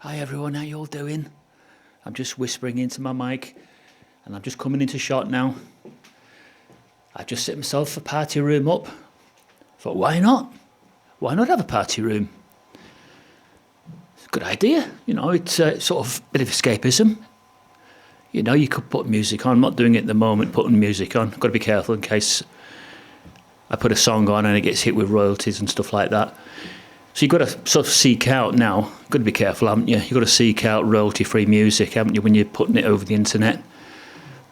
Hi everyone, how you all doing? I'm just whispering into my mic and I'm just coming into shot now. I just set myself a party room up. Thought, why not? Why not have a party room? It's a good idea. It's sort of a bit of escapism. You could put music on. I'm not doing it at the moment, putting music on. I've got to be careful in case I put a song on and it gets hit with royalties and stuff like that. So you've got to sort of seek out now. You've got to be careful, haven't you? You've got to seek out royalty-free music, haven't you, when you're putting it over the internet.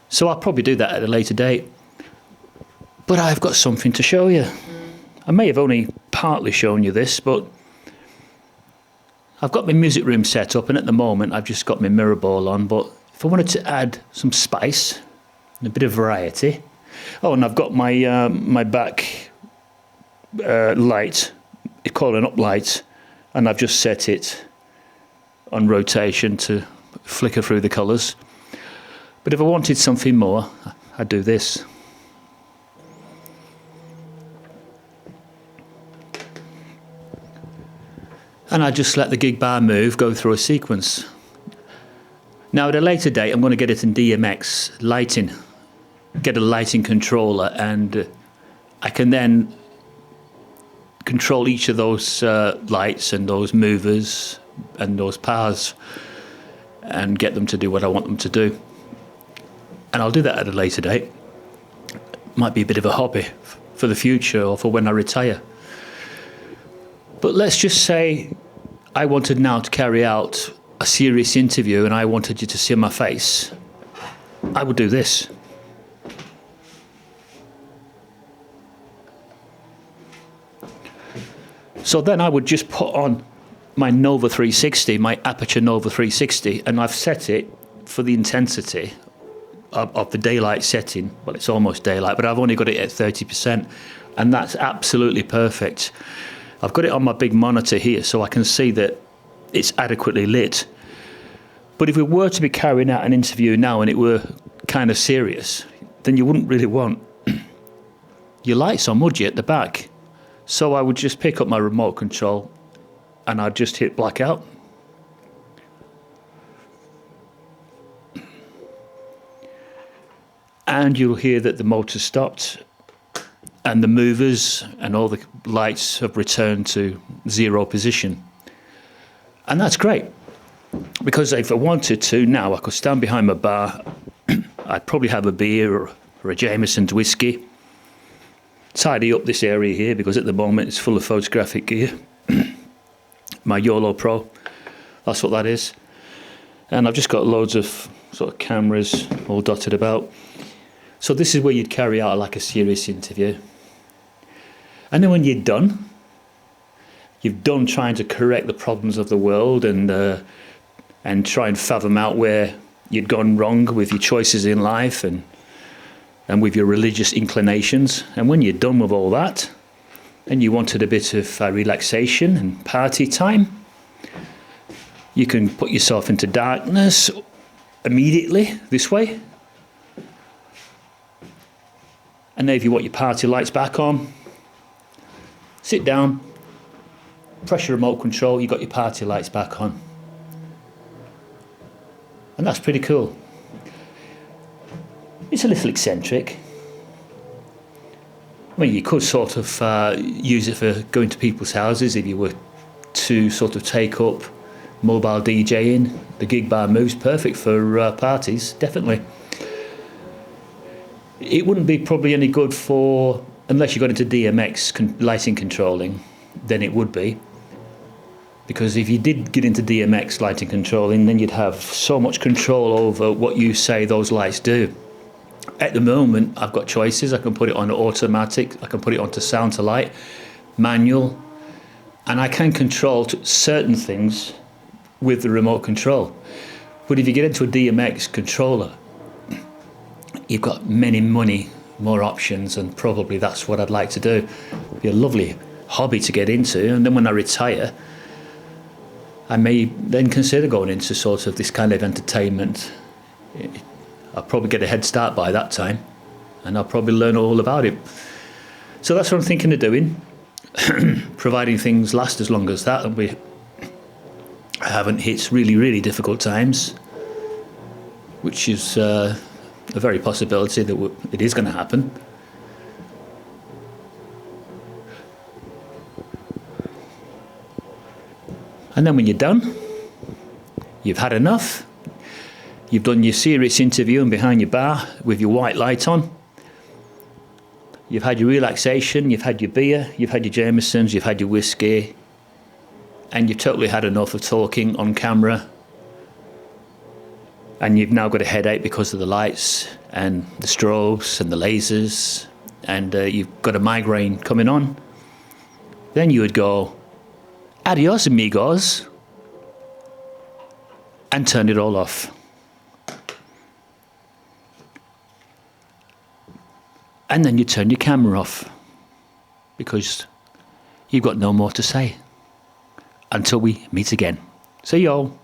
So I'll probably do that at a later date. But I've got something to show you. I may have only partly shown you this, but I've got my music room set up, and at the moment I've just got my mirror ball on. But if I wanted to add some spice and a bit of variety... Oh, and I've got my my back light. It's called an uplight, and I've just set it on rotation to flicker through the colours. But if I wanted something more, I'd do this. And I just let the gig bar move, go through a sequence. Now at a later date I'm going to get it in DMX lighting, get a lighting controller, and I can then control each of those lights and those movers and those paths and get them to do what I want them to do. And I'll do that at a later date. Might be a bit of a hobby for the future or for when I retire. But let's just say I wanted now to carry out a serious interview and I wanted you to see my face. I would do this. So then I would just put on my Nova 360, my Aperture Nova 360, and I've set it for the intensity of the daylight setting. Well, it's almost daylight, but I've only got it at 30%, and that's absolutely perfect. I've got it on my big monitor here, so I can see that it's adequately lit. But if we were to be carrying out an interview now and it were kind of serious, then you wouldn't really want your lights on, would you, at the back? So I would just pick up my remote control and I'd just hit blackout. And you'll hear that the motor stopped and the movers and all the lights have returned to zero position. And that's great, because if I wanted to now, I could stand behind my bar, I'd probably have a beer or a Jameson's whiskey, tidy up this area here because at the moment it's full of photographic gear. My YOLO Pro, that's what that is. And I've just got loads of sort of cameras all dotted about. So this is where you'd carry out like a serious interview. And then when you're done, you've done trying to correct the problems of the world and try and fathom out where you'd gone wrong with your choices in life and with your religious inclinations. And when you're done with all that, and you wanted a bit of relaxation and party time, you can put yourself into darkness immediately, this way. And then if you want your party lights back on, sit down, press your remote control, you've got your party lights back on. And that's pretty cool. It's a little eccentric. I mean, you could sort of use it for going to people's houses if you were to sort of take up mobile DJing. The gig bar moves perfect for parties, definitely. It wouldn't be probably any good for, unless you got into DMX lighting controlling, then it would be. Because if you did get into DMX lighting controlling, then you'd have so much control over what you say those lights do. At the moment, I've got choices. I can put it on automatic, I can put it onto sound to light, manual, and I can control certain things with the remote control. But if you get into a DMX controller, you've got many more options, and probably that's what I'd like to do. It'd be a lovely hobby to get into, and then when I retire, I may then consider going into sort of this kind of entertainment. I'll probably get a head start by that time, and I'll probably learn all about it. So that's what I'm thinking of doing, providing things last as long as that, and we I haven't hit really, really difficult times, which is a very possibility that it is going to happen. And then when you're done, you've had enough, you've done your serious interviewing behind your bar with your white light on, you've had your relaxation, you've had your beer, you've had your Jamesons, you've had your whiskey, and you've totally had enough of talking on camera, and you've now got a headache because of the lights and the strobes and the lasers, and you've got a migraine coming on, then you would go, adios amigos, and turn it all off. And then you turn your camera off because you've got no more to say until we meet again. See you all.